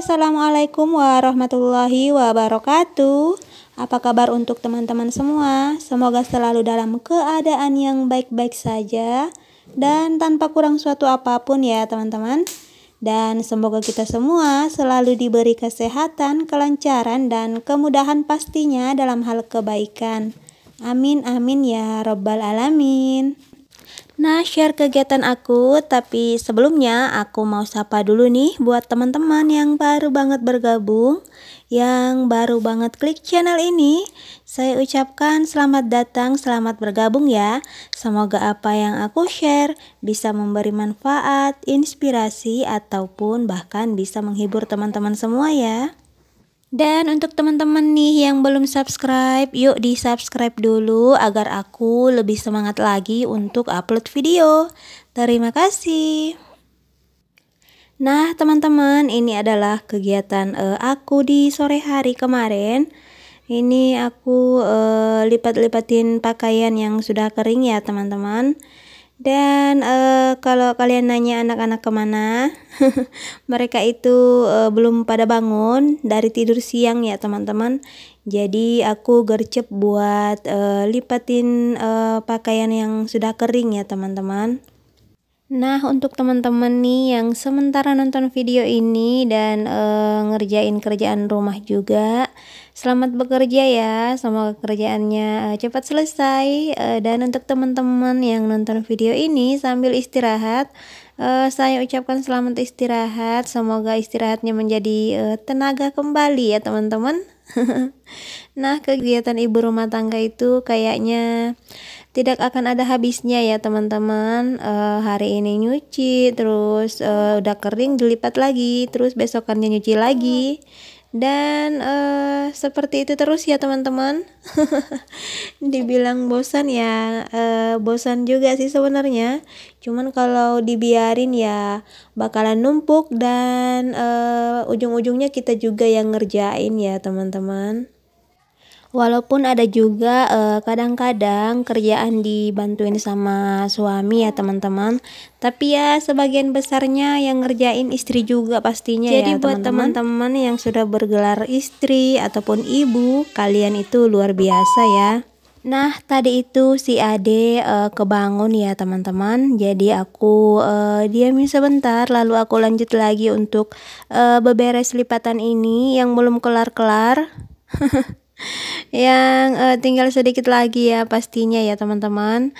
Assalamualaikum warahmatullahi wabarakatuh. Apa kabar untuk teman-teman semua? Semoga selalu dalam keadaan yang baik-baik saja dan tanpa kurang suatu apapun ya teman-teman. Dan semoga kita semua selalu diberi kesehatan, kelancaran, dan kemudahan pastinya dalam hal kebaikan. Amin amin ya rabbal alamin. Nah, share kegiatan aku, tapi sebelumnya aku mau sapa dulu nih buat teman-teman yang baru banget bergabung, yang baru banget klik channel ini. Saya ucapkan selamat datang, selamat bergabung ya. Semoga apa yang aku share bisa memberi manfaat, inspirasi, ataupun bahkan bisa menghibur teman-teman semua ya. Dan untuk teman-teman nih yang belum subscribe, yuk di subscribe dulu agar aku lebih semangat lagi untuk upload video. Terima kasih. Nah teman-teman, ini adalah kegiatan aku di sore hari kemarin. Ini aku lipat-lipatin pakaian yang sudah kering ya teman-teman. Dan kalau kalian nanya anak-anak kemana, mereka itu belum pada bangun dari tidur siang ya teman-teman. Jadi aku gercep buat lipatin pakaian yang sudah kering ya teman-teman. Nah untuk teman-teman nih yang sementara nonton video ini dan ngerjain kerjaan rumah juga, selamat bekerja ya, semoga kerjaannya cepat selesai. Dan untuk teman-teman yang nonton video ini sambil istirahat, saya ucapkan selamat istirahat, semoga istirahatnya menjadi tenaga kembali ya teman-teman. Nah kegiatan ibu rumah tangga itu kayaknya tidak akan ada habisnya ya teman-teman. Hari ini nyuci, terus udah kering dilipat lagi, terus besokannya nyuci lagi. Dan seperti itu terus ya teman-teman. Dibilang bosan ya, bosan juga sih sebenarnya. Cuman kalau dibiarin ya bakalan numpuk dan ujung-ujungnya kita juga yang ngerjain ya teman-teman. Walaupun ada juga kadang-kadang kerjaan dibantuin sama suami ya teman-teman, tapi ya sebagian besarnya yang ngerjain istri juga pastinya. Jadi ya buat teman-teman yang sudah bergelar istri ataupun ibu, kalian itu luar biasa ya. Nah tadi itu si Ade kebangun ya teman-teman, jadi aku diamin sebentar lalu aku lanjut lagi untuk beberes lipatan ini yang belum kelar-kelar. Yang tinggal sedikit lagi ya pastinya ya teman-teman.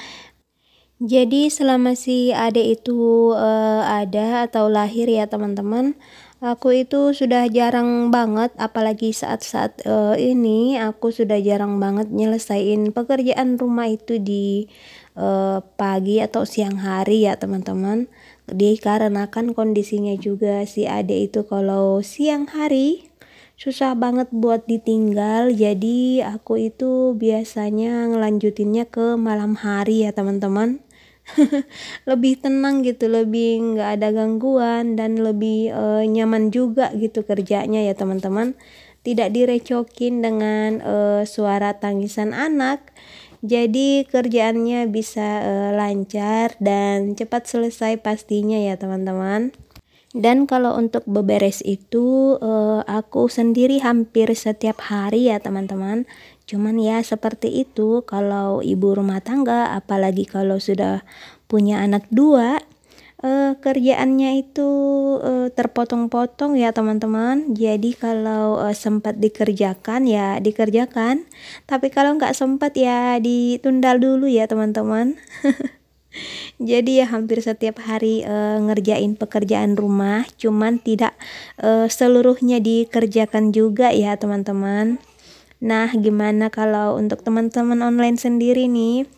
Jadi selama si Ade itu ada atau lahir ya teman-teman, aku itu sudah jarang banget, apalagi saat-saat ini aku sudah jarang banget nyelesain pekerjaan rumah itu di pagi atau siang hari ya teman-teman. Dikarenakan kondisinya juga si Ade itu kalau siang hari susah banget buat ditinggal, jadi aku itu biasanya ngelanjutinnya ke malam hari ya teman-teman. Lebih tenang gitu, lebih nggak ada gangguan dan lebih nyaman juga gitu kerjanya ya teman-teman. Tidak direcokin dengan suara tangisan anak, jadi kerjaannya bisa lancar dan cepat selesai pastinya ya teman-teman. Dan kalau untuk beberes itu aku sendiri hampir setiap hari ya teman-teman. Cuman ya seperti itu kalau ibu rumah tangga, apalagi kalau sudah punya anak dua, kerjaannya itu terpotong-potong ya teman-teman. Jadi kalau sempat dikerjakan ya dikerjakan, tapi kalau nggak sempat ya ditunda dulu ya teman-teman. Jadi ya hampir setiap hari ngerjain pekerjaan rumah, cuman tidak seluruhnya dikerjakan juga ya teman-teman. Nah gimana kalau untuk teman-teman online sendiri nih,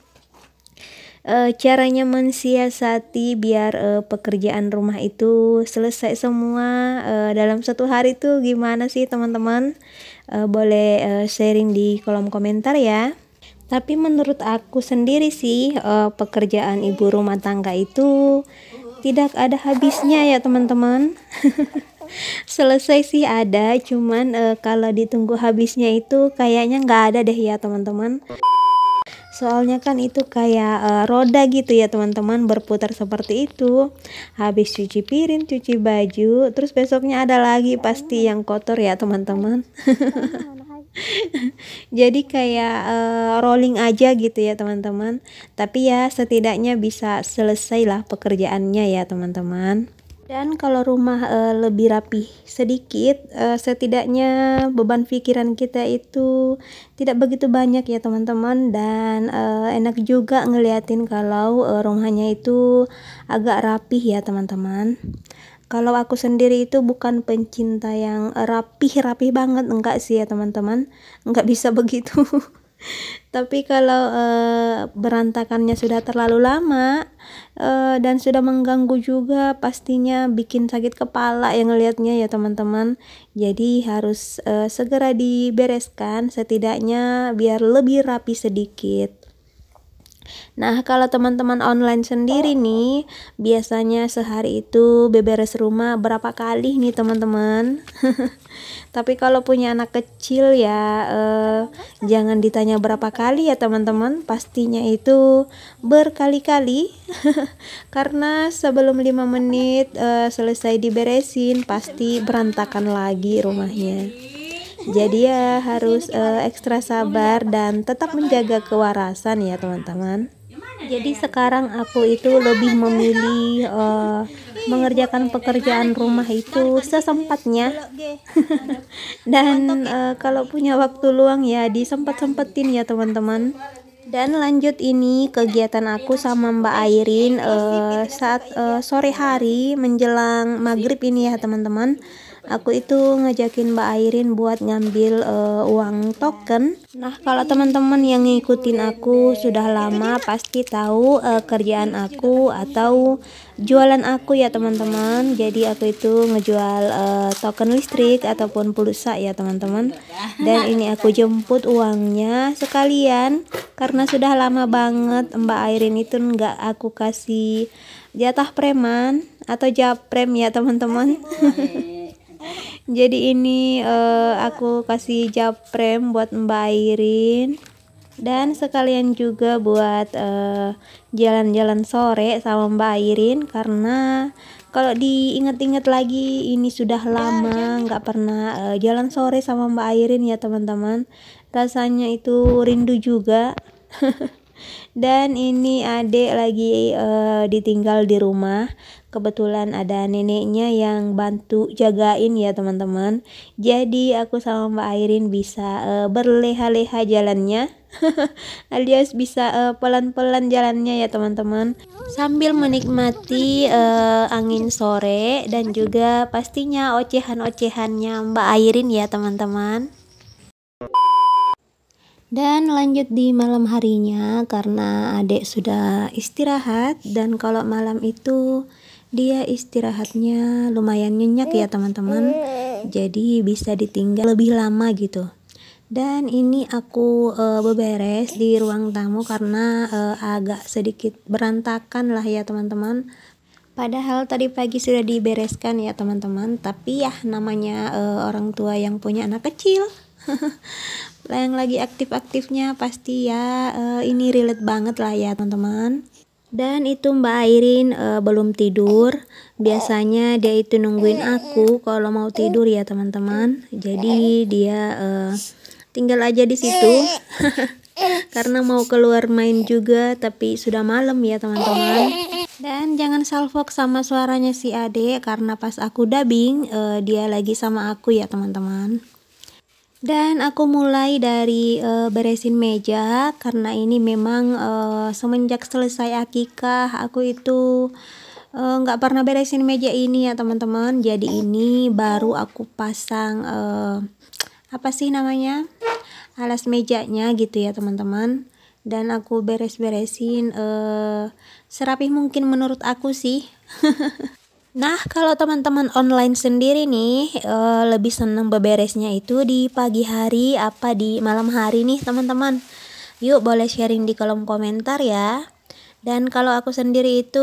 caranya mensiasati biar pekerjaan rumah itu selesai semua dalam satu hari itu gimana sih teman-teman? Boleh sharing di kolom komentar ya. Tapi menurut aku sendiri sih pekerjaan ibu rumah tangga itu tidak ada habisnya ya teman-teman. Selesai sih ada, cuman kalau ditunggu habisnya itu kayaknya nggak ada deh ya teman-teman. Soalnya kan itu kayak roda gitu ya teman-teman, berputar seperti itu. Habis cuci piring, cuci baju, terus besoknya ada lagi pasti yang kotor ya teman-teman. Jadi kayak rolling aja gitu ya teman-teman. Tapi ya setidaknya bisa selesai lah pekerjaannya ya teman-teman. Dan kalau rumah lebih rapi sedikit, setidaknya beban pikiran kita itu tidak begitu banyak ya teman-teman. Dan enak juga ngeliatin kalau rumahnya itu agak rapih ya teman-teman. Kalau aku sendiri itu bukan pencinta yang rapih banget, enggak sih ya teman-teman, enggak bisa begitu. Tapi kalau berantakannya sudah terlalu lama dan sudah mengganggu juga, pastinya bikin sakit kepala yang ngelihatnya ya teman-teman. Jadi harus segera dibereskan setidaknya biar lebih rapi sedikit. Nah, kalau teman-teman online sendiri nih, biasanya sehari itu beberes rumah berapa kali nih teman-teman? Tapi kalau punya anak kecil ya jangan ditanya berapa kali ya teman-teman, pastinya itu berkali-kali. Karena sebelum 5 menit selesai diberesin, pasti berantakan lagi rumahnya. Jadi ya harus ekstra sabar dan tetap menjaga kewarasan ya teman-teman. Jadi sekarang aku itu lebih memilih mengerjakan pekerjaan rumah itu sesempatnya. Dan kalau punya waktu luang ya disempet-sempetin ya teman-teman. Dan lanjut ini kegiatan aku sama Mbak Airin saat sore hari menjelang maghrib ini ya teman-teman. Aku itu ngajakin Mbak Airin buat ngambil uang token. Nah, kalau teman-teman yang ngikutin aku sudah lama pasti tahu kerjaan aku atau jualan aku ya teman-teman. Jadi aku itu ngejual token listrik ataupun pulsa ya teman-teman. Dan ini aku jemput uangnya sekalian karena sudah lama banget Mbak Airin itu nggak aku kasih jatah preman atau japrem ya teman-teman. Jadi ini aku kasih japrem buat Mbak Airin dan sekalian juga buat jalan-jalan sore sama Mbak Airin, karena kalau diingat-ingat lagi ini sudah lama nggak pernah jalan sore sama Mbak Airin ya teman-teman. Rasanya itu rindu juga. Dan ini adik lagi ditinggal di rumah. Kebetulan ada neneknya yang bantu jagain ya teman-teman. Jadi aku sama Mbak Airin bisa berleha-leha jalannya. Alias bisa pelan-pelan jalannya ya teman-teman. Sambil menikmati angin sore dan juga pastinya ocehan-ocehannya Mbak Airin ya teman-teman. Dan lanjut di malam harinya karena adik sudah istirahat, dan kalau malam itu dia istirahatnya lumayan nyenyak ya teman-teman, jadi bisa ditinggal lebih lama gitu. Dan ini aku beberes di ruang tamu karena agak sedikit berantakan lah ya teman-teman. Padahal tadi pagi sudah dibereskan ya teman-teman, tapi ya namanya orang tua yang punya anak kecil. Yang lagi aktif-aktifnya pasti ya ini relate banget lah ya teman-teman. Dan itu Mbak Airin belum tidur. Biasanya dia itu nungguin aku kalau mau tidur ya teman-teman. Jadi dia tinggal aja di situ. Karena mau keluar main juga, tapi sudah malam ya teman-teman. Dan jangan salfok sama suaranya si Ade karena pas aku dubbing dia lagi sama aku ya teman-teman. Dan aku mulai dari beresin meja karena ini memang semenjak selesai akikah aku itu nggak pernah beresin meja ini ya teman-teman. Jadi ini baru aku pasang apa sih namanya, alas mejanya gitu ya teman-teman. Dan aku beres-beresin serapih mungkin menurut aku sih. Nah, kalau teman-teman online sendiri nih lebih senang beberesnya itu di pagi hari apa di malam hari nih teman-teman? Yuk boleh sharing di kolom komentar ya. Dan kalau aku sendiri itu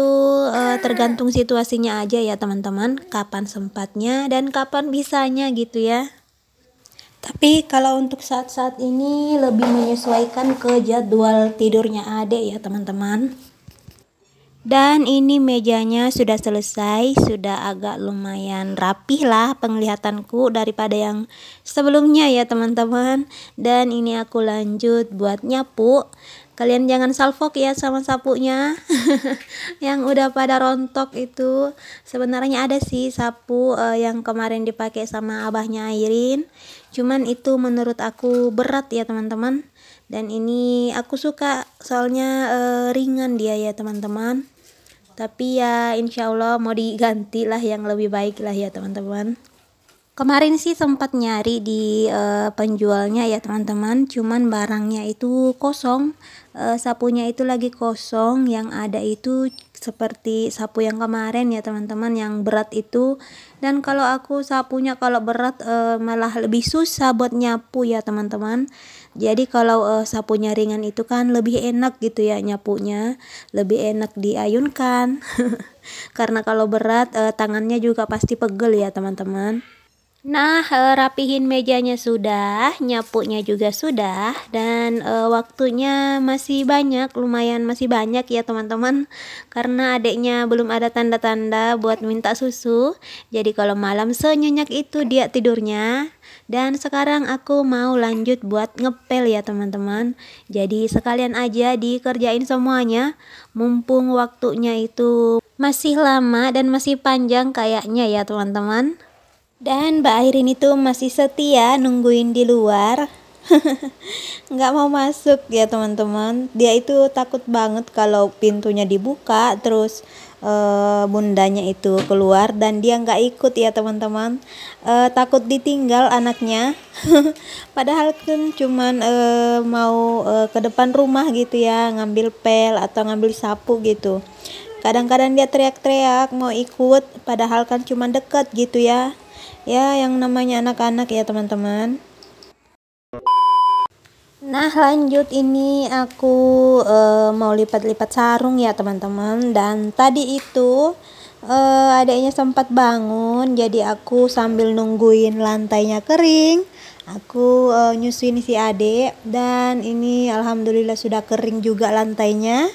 tergantung situasinya aja ya teman-teman, kapan sempatnya dan kapan bisanya gitu ya. Tapi kalau untuk saat-saat ini lebih menyesuaikan ke jadwal tidurnya adek ya teman-teman. Dan ini mejanya sudah selesai, sudah agak lumayan rapih lah penglihatanku daripada yang sebelumnya ya teman-teman. Dan ini aku lanjut buat nyapu. Kalian jangan salfok ya sama sapunya. Yang udah pada rontok itu. Sebenarnya ada sih sapu yang kemarin dipakai sama abahnya Airin. Cuman itu menurut aku berat ya teman-teman. Dan ini aku suka soalnya ringan dia ya teman-teman. Tapi ya insya Allah mau diganti lah yang lebih baik lah ya teman-teman. Kemarin sih sempat nyari di penjualnya ya teman-teman, cuman barangnya itu kosong, sapunya itu lagi kosong, yang ada itu seperti sapu yang kemarin ya teman-teman yang berat itu. Dan kalau aku sapunya kalau berat malah lebih susah buat nyapu ya teman-teman. Jadi kalau sapunya ringan itu kan lebih enak gitu ya nyapunya, lebih enak diayunkan. Karena kalau berat tangannya juga pasti pegel ya teman-teman. Nah, rapihin mejanya sudah, nyapunya juga sudah, dan waktunya masih banyak, lumayan masih banyak ya teman-teman. Karena adiknya belum ada tanda-tanda buat minta susu, jadi kalau malam senyenyak itu dia tidurnya. Dan sekarang aku mau lanjut buat ngepel ya teman-teman. Jadi sekalian aja dikerjain semuanya, mumpung waktunya itu masih lama dan masih panjang kayaknya ya teman-teman. Dan Mbak Airin itu masih setia nungguin di luar. Nggak mau masuk ya teman-teman. Dia itu takut banget kalau pintunya dibuka terus bundanya itu keluar dan dia nggak ikut ya teman-teman. Takut ditinggal anaknya. Padahal kan cuman mau ke depan rumah gitu ya, ngambil pel atau ngambil sapu gitu. Kadang-kadang dia teriak-teriak mau ikut, padahal kan cuma deket gitu ya. Ya, yang namanya anak-anak ya teman-teman. Nah, lanjut ini aku mau lipat-lipat sarung ya teman-teman. Dan tadi itu adiknya sempat bangun, jadi aku sambil nungguin lantainya kering, aku nyusuin si adik. Dan ini alhamdulillah sudah kering juga lantainya.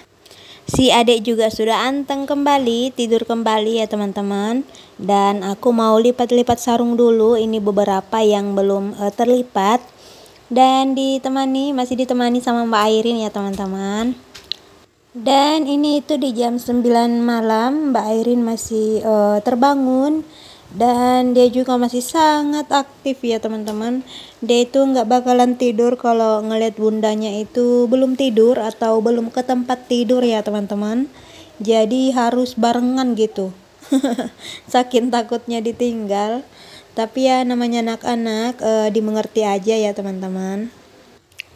Si adik juga sudah anteng kembali, tidur kembali ya teman-teman. Dan aku mau lipat-lipat sarung dulu, ini beberapa yang belum terlipat. Dan masih ditemani sama Mbak Airin ya teman-teman. Dan ini itu di jam 9 malam, Mbak Airin masih terbangun. Dan dia juga masih sangat aktif ya teman-teman. Dia itu nggak bakalan tidur kalau ngeliat bundanya itu belum tidur atau belum ke tempat tidur ya teman-teman. Jadi harus barengan gitu. Saking takutnya ditinggal. Tapi ya namanya anak-anak dimengerti aja ya teman-teman.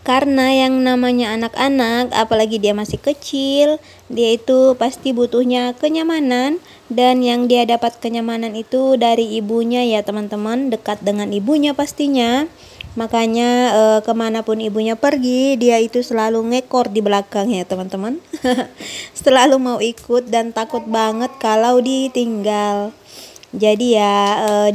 Karena yang namanya anak-anak, apalagi dia masih kecil, dia itu pasti butuhnya kenyamanan. Dan yang dia dapat kenyamanan itu dari ibunya ya teman-teman, dekat dengan ibunya pastinya. Makanya kemanapun ibunya pergi, dia itu selalu ngekor di belakang ya teman-teman. Selalu mau ikut dan takut banget kalau ditinggal. Jadi ya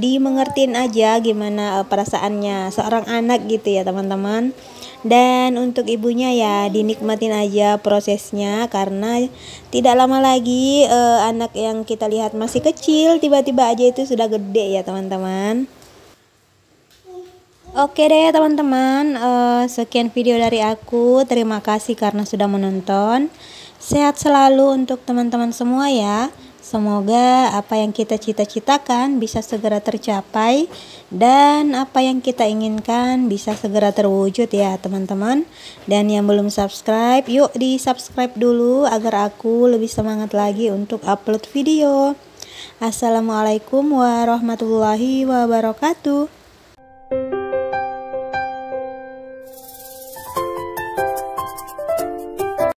dimengertiin aja gimana perasaannya seorang anak gitu ya teman-teman. Dan untuk ibunya ya dinikmatin aja prosesnya, karena tidak lama lagi anak yang kita lihat masih kecil tiba-tiba aja itu sudah gede ya teman-teman. Oke deh teman-teman, sekian video dari aku. Terima kasih karena sudah menonton. Sehat selalu untuk teman-teman semua ya. Semoga apa yang kita cita-citakan bisa segera tercapai, dan apa yang kita inginkan bisa segera terwujud ya teman-teman. Dan yang belum subscribe, yuk di subscribe dulu agar aku lebih semangat lagi untuk upload video. Assalamualaikum warahmatullahi wabarakatuh.